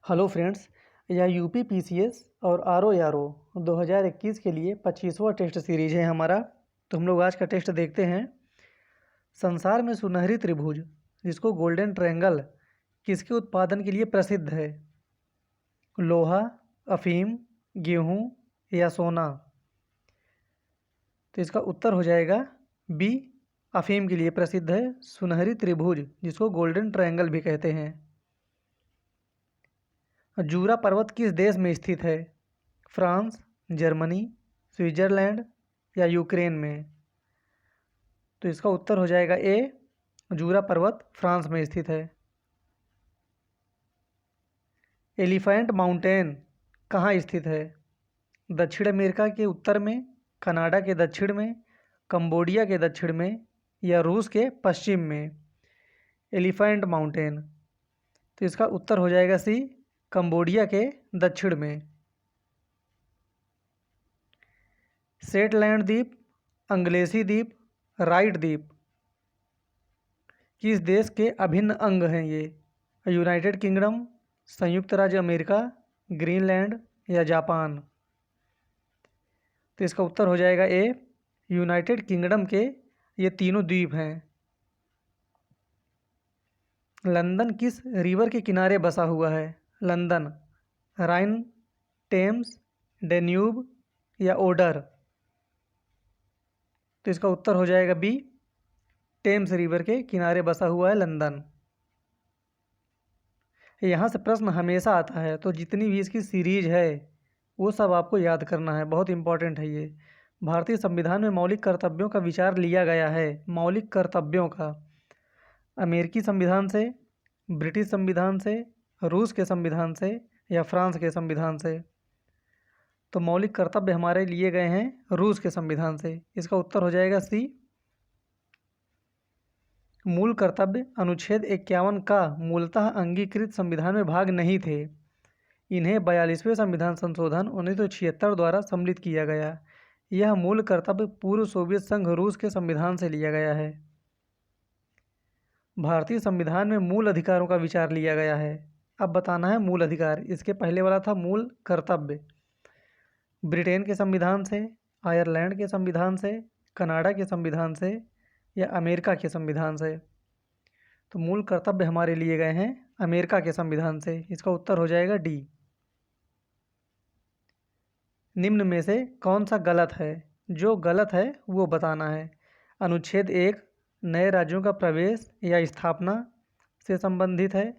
Hello friends, यह UP PCS और RO 2021 के लिए 25वां टेस्ट सीरीज है हमारा। तो हम लोग आज का टेस्ट देखते हैं। संसार में सुनहरी त्रिभुज जिसको गोल्डन ट्रायंगल किसके उत्पादन के लिए प्रसिद्ध है? लोहा, अफीम, गेहूं या सोना? तो इसका उत्तर हो जाएगा बी, अफीम के लिए प्रसिद्ध है सुनहरी त्रिभुज जिसको गोल्डन ट्रायंगल भी कहते हैं। जूरा पर्वत किस देश में स्थित है? फ्रांस, जर्मनी, स्विट्जरलैंड या यूक्रेन में? तो इसका उत्तर हो जाएगा ए, जूरा पर्वत फ्रांस में स्थित है। एलिफेंट माउंटेन कहाँ स्थित है? दक्षिण अमेरिका के उत्तर में, कनाडा के दक्षिण में, कंबोडिया के दक्षिण में या रूस के पश्चिम में? Elephant mountain. तो इसका उत्तर हो जाएगा सी, कंबोडिया के दक्षिण में। सेटलैंड द्वीप, अंग्लेसी द्वीप, राइट द्वीप किस देश के अभिन्न अंग हैं ये? यूनाइटेड किंगडम, संयुक्त राज्य अमेरिका, ग्रीनलैंड या जापान? तो इसका उत्तर हो जाएगा ए, यूनाइटेड किंगडम के ये तीनों द्वीप हैं। लंदन किस रिवर के किनारे बसा हुआ है? लंदन, राइन, टेम्स, डेन्यूब या ओडर? तो इसका उत्तर हो जाएगा बी, टेम्स रिवर के किनारे बसा हुआ है लंदन। यहाँ से प्रश्न हमेशा आता है, तो जितनी भी इसकी सीरीज है वो सब आपको याद करना है, बहुत इंपॉर्टेंट है ये। भारतीय संविधान में मौलिक कर्तव्यों का विचार लिया गया है, मौलिक कर्तव्यों का, अमेरिकी संविधान से, ब्रिटिश संविधान से, रूस के संविधान से या फ्रांस के संविधान से? तो मौलिक कर्तव्य हमारे लिए गए हैं रूस के संविधान से। इसका उत्तर हो जाएगा सी। मूल कर्तव्य अनुच्छेद 51 का मूलतः अंगीकृत संविधान में भाग नहीं थे। इन्हें 42वें संविधान संशोधन 1976 द्वारा सम्मिलित किया गया। यह मूल कर्तव्य पूर्व सोवियत संघ रूस के संविधान से लिया गया है। भारतीय संविधान में मूल अधिकारों का विचार लिया गया है। अब बताना है मूल अधिकार। इसके पहले वाला था मूल कर्तव्य। ब्रिटेन के संविधान से, आयरलैंड के संविधान से, कनाडा के संविधान से या अमेरिका के संविधान से? तो मूल कर्तव्य हमारे लिए गए हैं अमेरिका के संविधान से। इसका उत्तर हो जाएगा डी। निम्न में से कौन सा गलत है? जो गलत है वो बताना है। अनुच्छेद 1 नए राज्यों का प्रवेश या स्थापना से संबंधित है।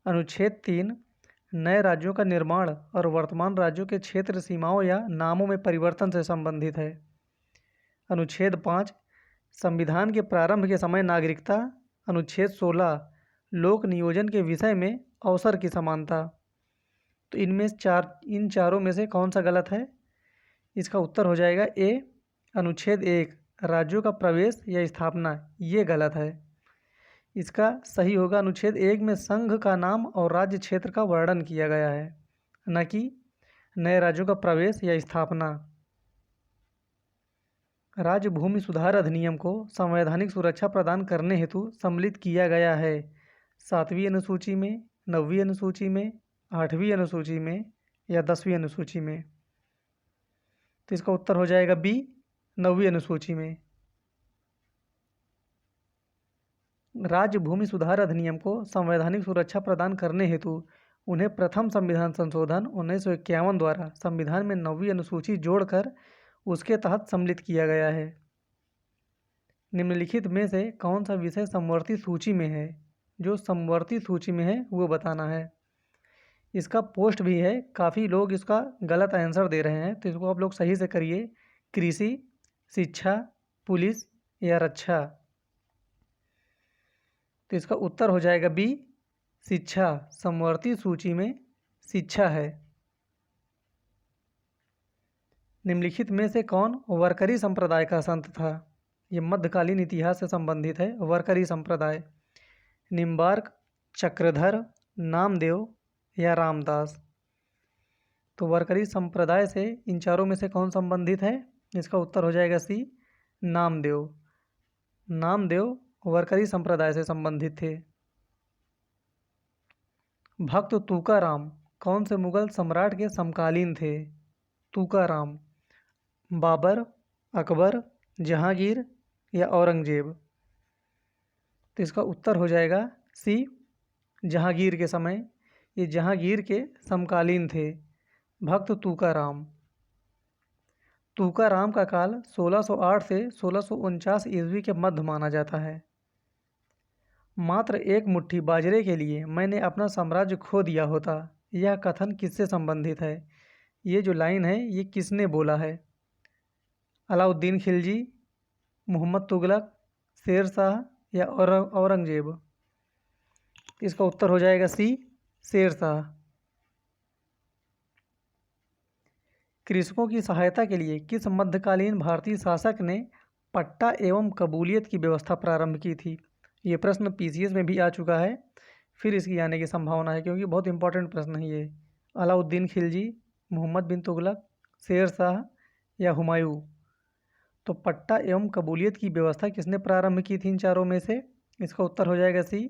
अनुच्छेद 3 नए राज्यों का निर्माण और वर्तमान राज्यों के क्षेत्र सीमाओं या नामों में परिवर्तन से संबंधित है। अनुच्छेद 5 संविधान के प्रारंभ के समय नागरिकता। अनुच्छेद 16 लोक नियोजन के विषय में अवसर की समानता। तो इन चारों में से कौन सा गलत है? इसका उत्तर हो जाएगा ए, अनुच्छेद 1 राज्यों का प्रवेश या स्थापना, ये गलत है। इसका सही होगा अनुच्छेद 1 में संघ का नाम और राज्य क्षेत्र का वर्णन किया गया है, न कि नए राज्यों का प्रवेश या स्थापना। राज्य भूमि सुधार अधिनियम को संवैधानिक सुरक्षा प्रदान करने हेतु सम्मिलित किया गया है 7वीं अनुसूची में, 9वीं अनुसूची में, 8वीं अनुसूची में या 10वीं अनुसूची में? तो इसका उत्तर हो जाएगा बी, 9वीं अनुसूची में। राज्य भूमि सुधार अधिनियम को संवैधानिक सुरक्षा प्रदान करने हेतु उन्हें प्रथम संविधान संशोधन 1951 द्वारा संविधान में 9वीं अनुसूची जोड़कर उसके तहत सम्मिलित किया गया है। निम्नलिखित में से कौन सा विषय समवर्ती सूची में है? जो समवर्ती सूची में है वो बताना है। इसका पोस्ट भी है, काफ़ी लोग इसका गलत आंसर दे रहे हैं, तो इसको आप लोग सही से करिए। कृषि, शिक्षा, पुलिस या रक्षा? तो इसका उत्तर हो जाएगा बी, शिक्षा। समवर्ती सूची में शिक्षा है। निम्नलिखित में से कौन वरकरी संप्रदाय का संत था? ये मध्यकालीन इतिहास से संबंधित है। वरकरी संप्रदाय, निम्बार्क, चक्रधर, नामदेव या रामदास? तो वरकरी संप्रदाय से इन चारों में से कौन संबंधित है? इसका उत्तर हो जाएगा सी, नामदेव। नामदेव वरकरी संप्रदाय से संबंधित थे। भक्त तुकाराम कौन से मुगल सम्राट के समकालीन थे? तुकाराम, बाबर, अकबर, जहांगीर या औरंगजेब? तो इसका उत्तर हो जाएगा सी, जहांगीर के समय। ये जहांगीर के समकालीन थे, भक्त तुकाराम। तुकाराम का काल 1608 से 1649 ईस्वी के मध्य माना जाता है। मात्र एक मुट्ठी बाजरे के लिए मैंने अपना साम्राज्य खो दिया होता, यह कथन किससे संबंधित है? ये जो लाइन है ये किसने बोला है? अलाउद्दीन खिलजी, मोहम्मद तुगलक, शेर शाह या औरंगजेब? इसका उत्तर हो जाएगा सी, शेर शाह। कृषकों की सहायता के लिए किस मध्यकालीन भारतीय शासक ने पट्टा एवं कबूलियत की व्यवस्था प्रारंभ की थी? ये प्रश्न पीसीएस में भी आ चुका है, फिर इसकी आने की संभावना है क्योंकि बहुत इंपॉर्टेंट प्रश्न है ये। अलाउद्दीन खिलजी, मोहम्मद बिन तुगलक, शेर शाह या हुमायूं? तो पट्टा एवं कबूलियत की व्यवस्था किसने प्रारंभ की थी इन चारों में से? इसका उत्तर हो जाएगा सी,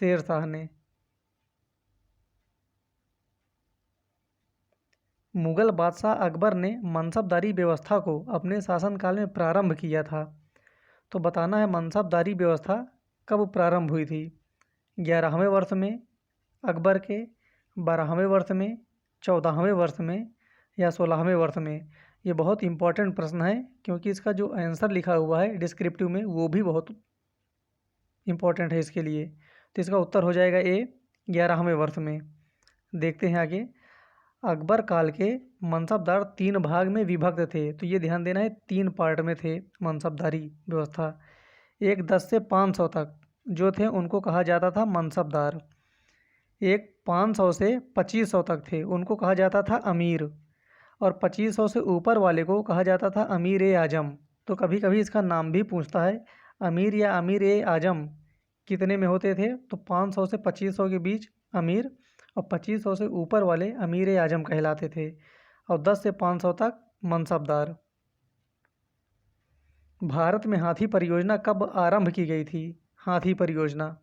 शेर शाह ने। मुगल बादशाह अकबर ने मनसबदारी व्यवस्था को अपने शासनकाल में प्रारंभ किया था, तो बताना है मनसबदारी व्यवस्था कब प्रारंभ हुई थी? 11वें वर्ष में अकबर के, 12वें वर्ष में, 14वें वर्ष में या 16वें वर्ष में? ये बहुत इंपॉर्टेंट प्रश्न है क्योंकि इसका जो आंसर लिखा हुआ है डिस्क्रिप्टिव में वो भी बहुत इंपॉर्टेंट है इसके लिए। तो इसका उत्तर हो जाएगा ए, 11वें वर्ष में। देखते हैं आगे। अकबर काल के मनसबदार 3 भाग में विभक्त थे, तो ये ध्यान देना है 3 पार्ट में थे मनसबदारी व्यवस्था। एक 10 से 500 तक जो थे उनको कहा जाता था मनसबदार। एक 500 से 2500 तक थे, उनको कहा जाता था अमीर। और 2500 से ऊपर वाले को कहा जाता था अमीर ए आजम। तो कभी कभी इसका नाम भी पूछता है, अमीर या अमीर ए आजम कितने में होते थे? तो 500 से 2500 के बीच अमीर, और 2500 से ऊपर वाले अमीर ए आजम कहलाते थे, और 10 से 500 तक मनसबदार। भारत में हाथी परियोजना कब आरंभ की गई थी? हाथी परियोजना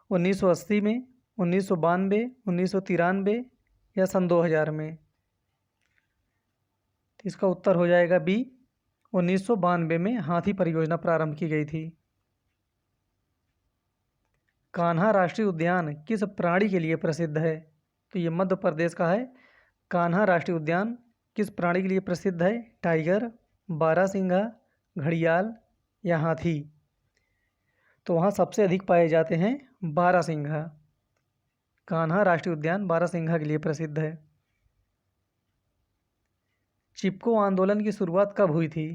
1980 में, 1992, 1993 या सन 2000 में? इसका उत्तर हो जाएगा बी, 1992 में हाथी परियोजना प्रारंभ की गई थी। कान्हा राष्ट्रीय उद्यान किस प्राणी के लिए प्रसिद्ध है? तो ये मध्य प्रदेश का है। कान्हा राष्ट्रीय उद्यान किस प्राणी के लिए प्रसिद्ध है? टाइगर, बारहसिंघा, घड़ियाल या हाथी? तो वहाँ सबसे अधिक पाए जाते हैं बारहसिंघा। कान्हा राष्ट्रीय उद्यान बारहसिंघा के लिए प्रसिद्ध है। चिपको आंदोलन की शुरुआत कब हुई थी?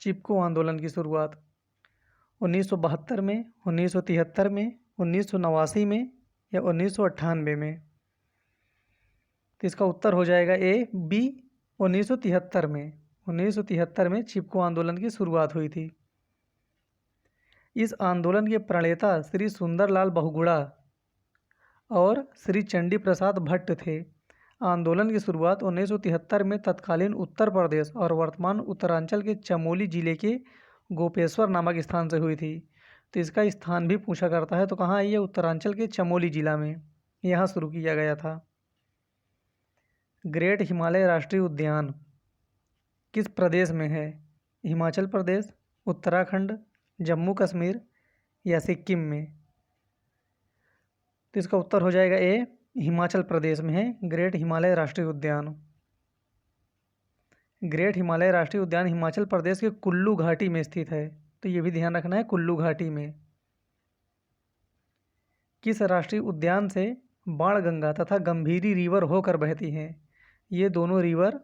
चिपको आंदोलन की शुरुआत 1972 में, 1973 में, 1989 में या 1998 में? तो इसका उत्तर हो जाएगा ए, बी, 1973 में। 1973 में चिपको आंदोलन की शुरुआत हुई थी। इस आंदोलन के प्रणेता श्री सुंदरलाल बहुगुणा और श्री चंडी प्रसाद भट्ट थे। आंदोलन की शुरुआत 1973 में तत्कालीन उत्तर प्रदेश और वर्तमान उत्तरांचल के चमोली जिले के गोपेश्वर नामक स्थान से हुई थी। तो इसका स्थान भी पूछा करता है, तो कहाँ है ये? उत्तरांचल के चमोली जिला में, यहाँ शुरू किया गया था। ग्रेट हिमालय राष्ट्रीय उद्यान किस प्रदेश में है? हिमाचल प्रदेश, उत्तराखंड, जम्मू कश्मीर या सिक्किम में? तो इसका उत्तर हो जाएगा ए, हिमाचल प्रदेश में है ग्रेट हिमालय राष्ट्रीय उद्यान। ग्रेट हिमालय राष्ट्रीय उद्यान हिमाचल प्रदेश के कुल्लू घाटी में स्थित है, तो ये भी ध्यान रखना है, कुल्लू घाटी में। किस राष्ट्रीय उद्यान से बाणगंगा तथा गंभीरी रिवर होकर बहती हैं? ये दोनों रिवर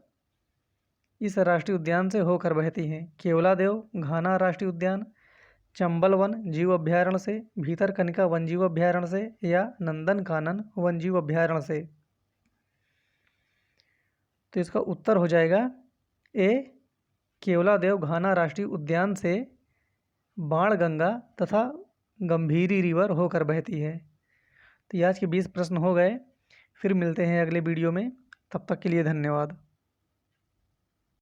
इस राष्ट्रीय उद्यान से होकर बहती हैं। केवलादेव घाना राष्ट्रीय उद्यान, चंबल वन जीव अभ्यारण्य से, भीतरकनिका वन जीव अभ्यारण्य से या नंदनकानन वन जीव अभ्यारण्य से? तो इसका उत्तर हो जाएगा ए, केवलादेव घाना राष्ट्रीय उद्यान से बाणगंगा तथा गंभीरी रिवर होकर बहती है। तो आज के 20 प्रश्न हो गए, फिर मिलते हैं अगले वीडियो में, तब तक के लिए धन्यवाद।